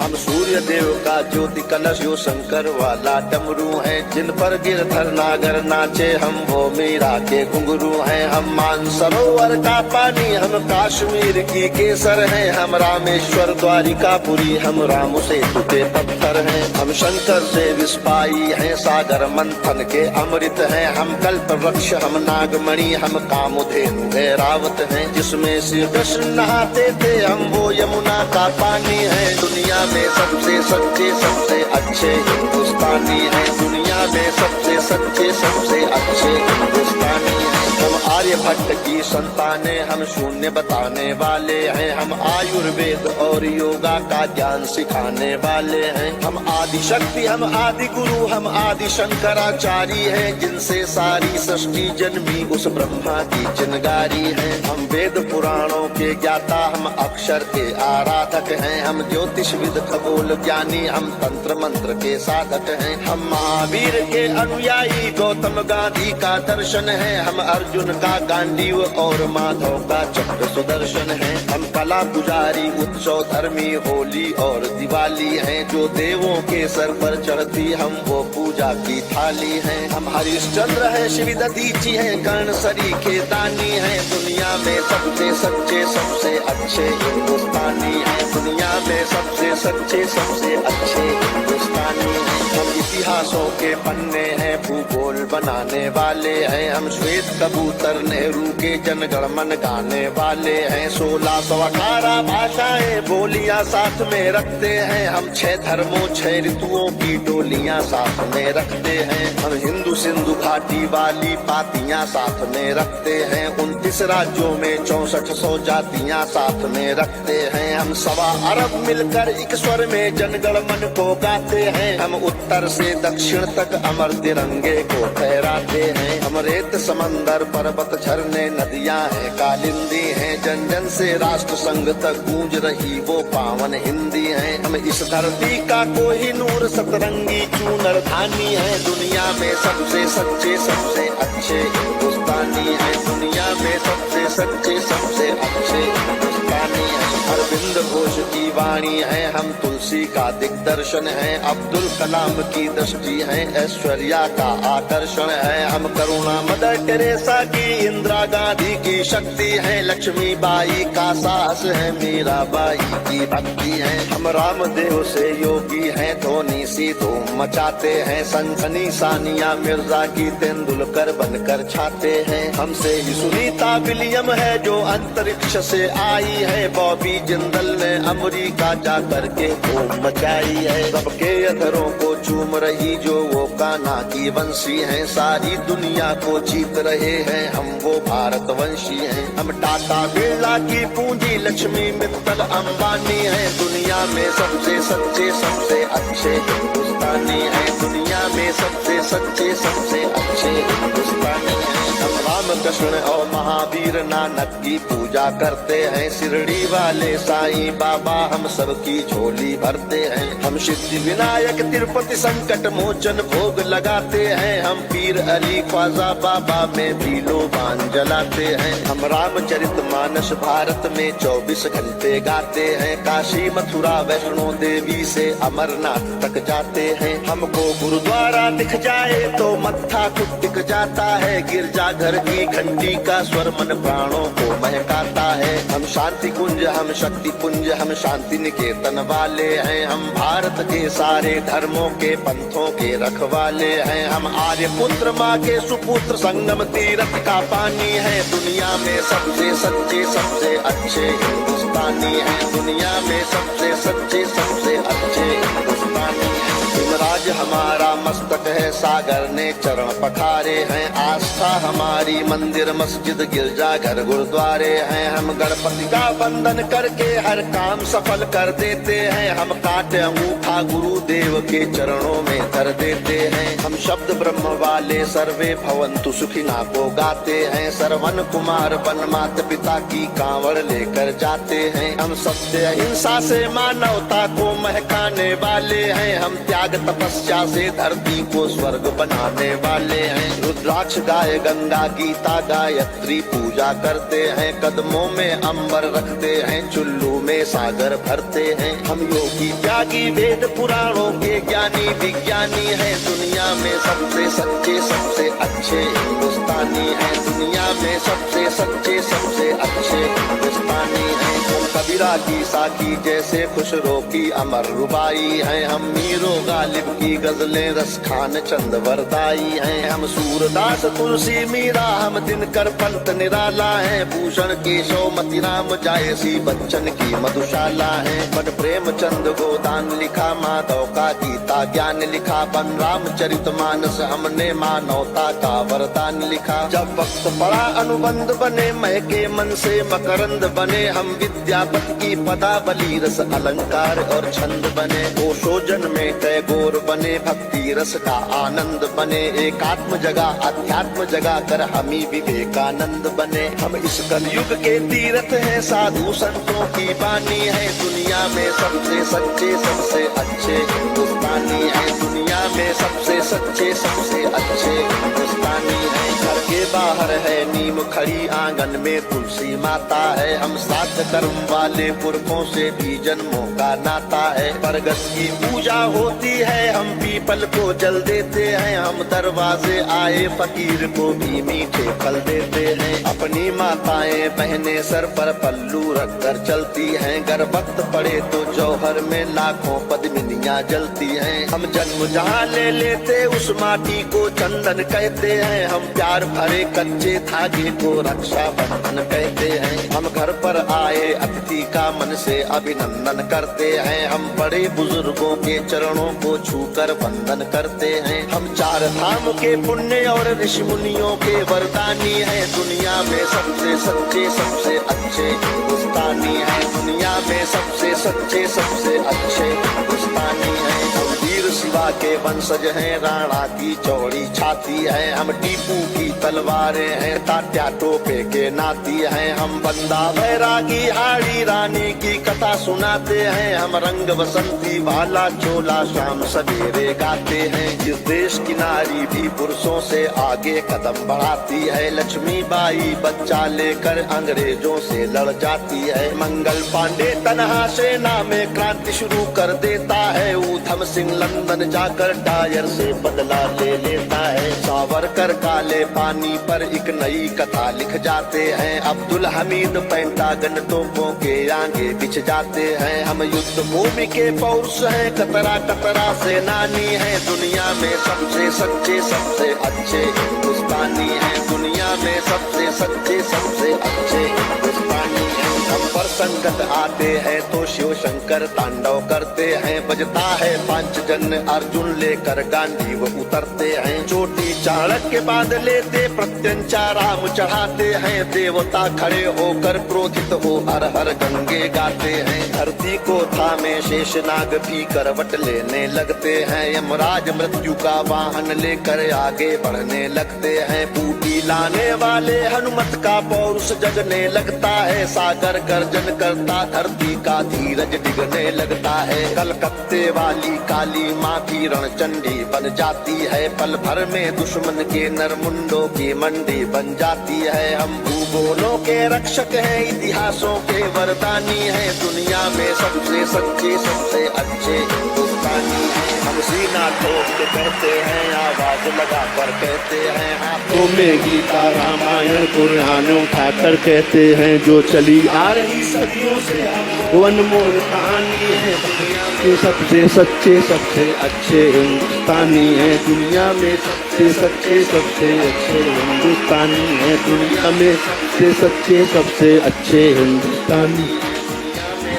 हम सूर्य देव का ज्योति कलश जो शंकर वाला डमरू है, जिन पर गिरधर नागर नाचे हम वो मीरा के घुंघरू हैं। हम मानसरोवर का पानी हम कश्मीर की केसर हैं, हम रामेश्वर द्वारिकापुरी हम राम सेतु के पत्थर हैं। हम शंकर से विस्पाई हैं, सागर मंथन के अमृत हैं। हम कल्प वृक्ष हम नागमणि हम कामधेनु ऐरावत हैं। जिसमें श्री कृष्ण नहाते थे हम वो यमुना का पानी है। दुनिया में सबसे सच्चे सबसे अच्छे हिंदुस्तानी हैं, दुनिया में सबसे सच्चे सबसे अच्छे हिंदुस्तानी हैं। हम आर्यभट्ट की संतानें हम शून्य बताने वाले हैं। हम आयुर्वेद और योगा का ज्ञान सिखाने वाले हैं। हम आदि शक्ति हम आदि गुरु हम आदि शंकराचार्य हैं, जिनसे सारी सृष्टि जन्मी उस ब्रह्मा की चिनगारी है। हम वेद पुराणों के ज्ञाता हम अक्षर के आराधक हैं। हम ज्योतिष विद खगोल ज्ञानी हम तंत्र मंत्र के साधक हैं। हम महावीर के अनुयायी गौतम गांधी का दर्शन है। हम अर्जुन का गांडीव और माधव का चक्र सुदर्शन है। हम कला पुजारी उत्सव धर्मी होली और दिवाली हैं, जो देवों के सर पर चढ़ती हम वो पूजा की थाली हैं। हम हरिश्चंद्र है श्री दधीची है, कर्ण सरी के दानी है। दुनिया में सबसे सच्चे सबसे अच्छे हिंदुस्तानी है, दुनिया में सबसे सच्चे सबसे अच्छे हिंदुस्तानी है। हम इतिहासों के पन्ने हैं, भूगोल बनाने वाले हैं। हम श्वेत कबूतर नेहरू के जनगण मन गाने वाले हैं। 1618 भाषाएं बोलियां साथ में रखते हैं। हम 6 धर्मों 6 ऋतुओं की डोलियां साथ में रखते हैं। हम हिंदू सिंधु घाटी वाली पातियां साथ में रखते हैं। 29 राज्यों में 6400 जातियां साथ में रखते हैं। हम 1.25 अरब मिलकर एक स्वर में जनगण मन को गाते हैं। हम उत्तर से दक्षिण तक अमर तिरंगे को फहराते हैं। हम रेत समंदर पर्वत झरने नदियां हैं कालिंदी हैं, जन जन से राष्ट्र संघ तक गूंज रही वो पावन हिंदी है। हम इस धरती का कोहिनूर सतरंगी चूनर धानी है। दुनिया में सबसे सच्चे सबसे अच्छे हिंदुस्तानी है, दुनिया में सबसे सच्चे सबसे अच्छे हिंदुस्तानी है। अरविंद घोष की वाणी है, हम तुलसी का दिग्दर्शन है। अब्दुल कलाम की दृष्टि है, ऐश्वर्या का आकर्षण है। हम करुणा मदर टेरेसा की इंदिरा गांधी की शक्ति है। लक्ष्मीबाई का साहस है, मीराबाई की भक्ति है। हम रामदेव से योगी हैं, धोनी सी धूम मचाते हैं। सनसनी सानिया मिर्जा की तेंदुलकर बनकर छाते हैं। हमसे ही सुनीता विलियम है जो अंतरिक्ष से आई है। बॉबी जिंदल ने अमेरिका जा करके धूम मचाई है। सबके अधरों को चूम रही जो वो कान्हा की वंशी है। सारी दुनिया को जीत रहे हैं हम वो भारतवंशी हैं। हम टाटा बिरला की पूंजी लक्ष्मी मित्तल अंबानी है। दुनिया में सबसे सच्चे सबसे अच्छे हिंदुस्तानी है, दुनिया में सबसे सच्चे सबसे अच्छे हिंदुस्तानी है। हम रामकृष्ण और महावीर नानक की पूजा करते हैं। शिरडी वाले साईं बाबा हम सबकी झोली भरते हैं। हम सिद्धि विनायक तिरुपति संकट मोचन भोग लगाते हैं। हम पीर अली ख्वाजा बाबा में भी लोबान जलाते हैं। हम रामचरित मानस भारत में 24 घंटे गाते हैं। काशी मथुरा वैष्णो देवी से अमरनाथ तक जाते हैं। हमको गुरुद्वारा दिख जाए तो मत्था खुद टिक जाता है। गिरजाघर की घंटी का स्वर मन प्राणों को महकाता है। हम शांति कुंज हम शक्ति पुंज हम शांति निकेतन वाले हैं। हम भारत के सारे धर्मों के पंथों के रखवाले हैं। हम आर्य पुत्र माँ के सुपुत्र संगम तीर्थ का पानी है। दुनिया में सबसे सच्चे सबसे अच्छे हिंदुस्तानी है, दुनिया में सबसे सच्चे सबसे अच्छे हिंदुस्तानी है। हिमराज हमारा मस्तक है, सागर ने चरण पखारे हैं। आस्था हमारी मंदिर मस्जिद गिरजा घर गुरुद्वारे हैं। हम गणपति का वंदन करके हर काम सफल कर देते हैं। हम काटे अंगूठा गुरुदेव के चरणों में धर देते हैं। हम शब्द ब्रह्म वाले सर्वे भवंतु सुखिना को गाते हैं। सरवन कुमार वन माता पिता की कांवड़ लेकर जाते हैं। हम सत्य अहिंसा से मानवता को महकाने वाले हैं। हम त्याग तपस्या से धरती को स्वर्ग बनाने वाले हैं। रुद्राक्ष गाय गंगा गीता गायत्री पूजा करते हैं। कदमों में अंबर रखते हैं, चुल्लू में सागर भरते हैं। हम योगी त्यागी वेद पुराणों के ज्ञानी विज्ञानी हैं। दुनिया में सबसे सच्चे सबसे अच्छे हिंदुस्तानी हैं। दुनिया में सबसे सच्चे सबसे अच्छे हिंदुस्तानी हैं। हम कबीरा की साकी जैसे खुशरो की अमर रुबाई हैं। हम मीरो गालिब की गजलें रस खान चंद वरदाई हैं। हम सूरदास तुलसी मीरा हम दिनकर पंत निराला है। भूषण केशव मतिराम जायसी बच्चन की मधुशाला है। बन प्रेमचंद गोदान लिखा, माधव का गीता ज्ञान लिखा। बन रामचरित मानस हमने मानवता का वरदान लिखा। जब वक्त पड़ा अनुबंध बने, महके मन से मकरंद बने। हम विद्यापति की पदावली रस अलंकार और छंद बने। ओशोजन में टैगोर बने, भक्ति रस का आनंद बने। एकात्म जगह अध्यात्म जगा कर हमी विवेकानंद बने। हम इस कलयुग के तीर्थ हैं, साधु संतों की बानी है। दुनिया में सबसे सच्चे सबसे अच्छे हिंदुस्तानी है। दुनिया में सबसे सच्चे सबसे अच्छे हिंदुस्तानी है। घर के बाहर है नीम खड़ी, आंगन में तुलसी माता है। हम साथ कर्म वाले पुरखों से भी जन्मों का नाता है। बरगद की पूजा होती है, हम पीपल को जल देते हैं। हम दरवाजे आए फकीर को भी मीठे फल देते हैं। अपनी माताएं बहनें सर पर पल्लू रख कर चलती हैं। गर वक्त पड़े तो जौहर में लाखों पद्मिनियां जलती हैं। हम जन्म जहाँ ले लेते उस माटी को चंदन कहते हैं। हम प्यार भरे कच्चे धागे को रक्षा बंधन कहते हैं। हम घर पर आए अतिथि का मन से अभिनंदन करते हैं। हम बड़े बुजुर्गों के चरणों को छूकर वंदन करते हैं। हम चार धाम के पुण्य और ऋषि मुनियों के वरदानी हैं। दुनिया में सबसे सच्चे सबसे अच्छे हिंदुस्तानी हैं। दुनिया में सबसे सच्चे सबसे अच्छे हिंदुस्तानी हैं। हम वीर शिवा के वंशज हैं, राणा की चौड़ी छाती है। हम टीपू की तलवारें हैं, तात्या टोपे के नाती हैं। हम बंदा बैरागी हाड़ी रानी की कथा सुनाते हैं। हम रंग बसंती वाला चोला शाम सवेरे गाते हैं। जिस देश की नारी भी पुरुषों से आगे कदम बढ़ाती है। लक्ष्मी बाई बच्चा लेकर अंग्रेजों से लड़ जाती है। मंगल पांडे तनहा सेना में क्रांति शुरू कर देता है। ऊधम सिंह लंदन जाकर टायर से बदला ले लेता है। सावरकर काले पानी पर एक नई कथा लिख जाते हैं। अब्दुल हमीद पेंटागन तोपों के आगे बिछ जाते हैं। हम युद्ध भूमि के पौरुष हैं, कतरा कतरा सेनानी है। दुनिया में सबसे सच्चे सबसे अच्छे हिंदुस्तानी हैं। दुनिया में सबसे सच्चे सबसे अच्छे हिंदुस्तानी हैं। हम पर संकट आते हैं तो शिव शंकर तांडव करते हैं। बजता है पांचजन्य अर्जुन लेकर गांधी वो उतरते हैं। चोटी चाणक्य के बाद लेते प्रत्यंचा राम चढ़ाते हैं। देवता खड़े होकर क्रोधित हो हर हर गंगे गाते हैं। धरती को थामे शेषनाग भी करवट लेने लगते हैं। यमराज मृत्यु का वाहन लेकर आगे बढ़ने लगते हैं। बूटी लाने वाले हनुमत का पौरुष जगने लगता है। सागर गर्जन करता धरती का धीरज डिगने लगता है। कलकत्ते वाली काली माँ की रणचंडी बन जाती है। पल भर में दुश्मन के नरमुंडों की मंडी बन जाती है। हम भूगोलों के रक्षक हैं, इतिहासों के वरदानी हैं। दुनिया में सबसे सच्चे सबसे अच्छे हिंदुस्तानी हैं। हम सीना ठोक के कहते हैं, आवाज लगा कर कहते हैं। हाथों में गीता रामायण कुरान उठाकर कहते हैं। जो चली आ रही सदियों से वो अनमोल कहानी है। दुनिया में सबसे सच्चे सबसे अच्छे हिंदुस्तानी है। दुनिया में सबसे सच्चे सबसे अच्छे हिंदुस्तानी है। दुनिया में सबसे सच्चे सबसे अच्छे हिंदुस्तानी,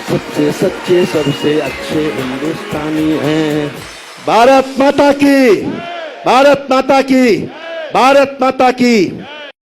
सबसे सच्चे सबसे अच्छे हिंदुस्तानी हैं। भारत माता की, भारत माता की, भारत माता की।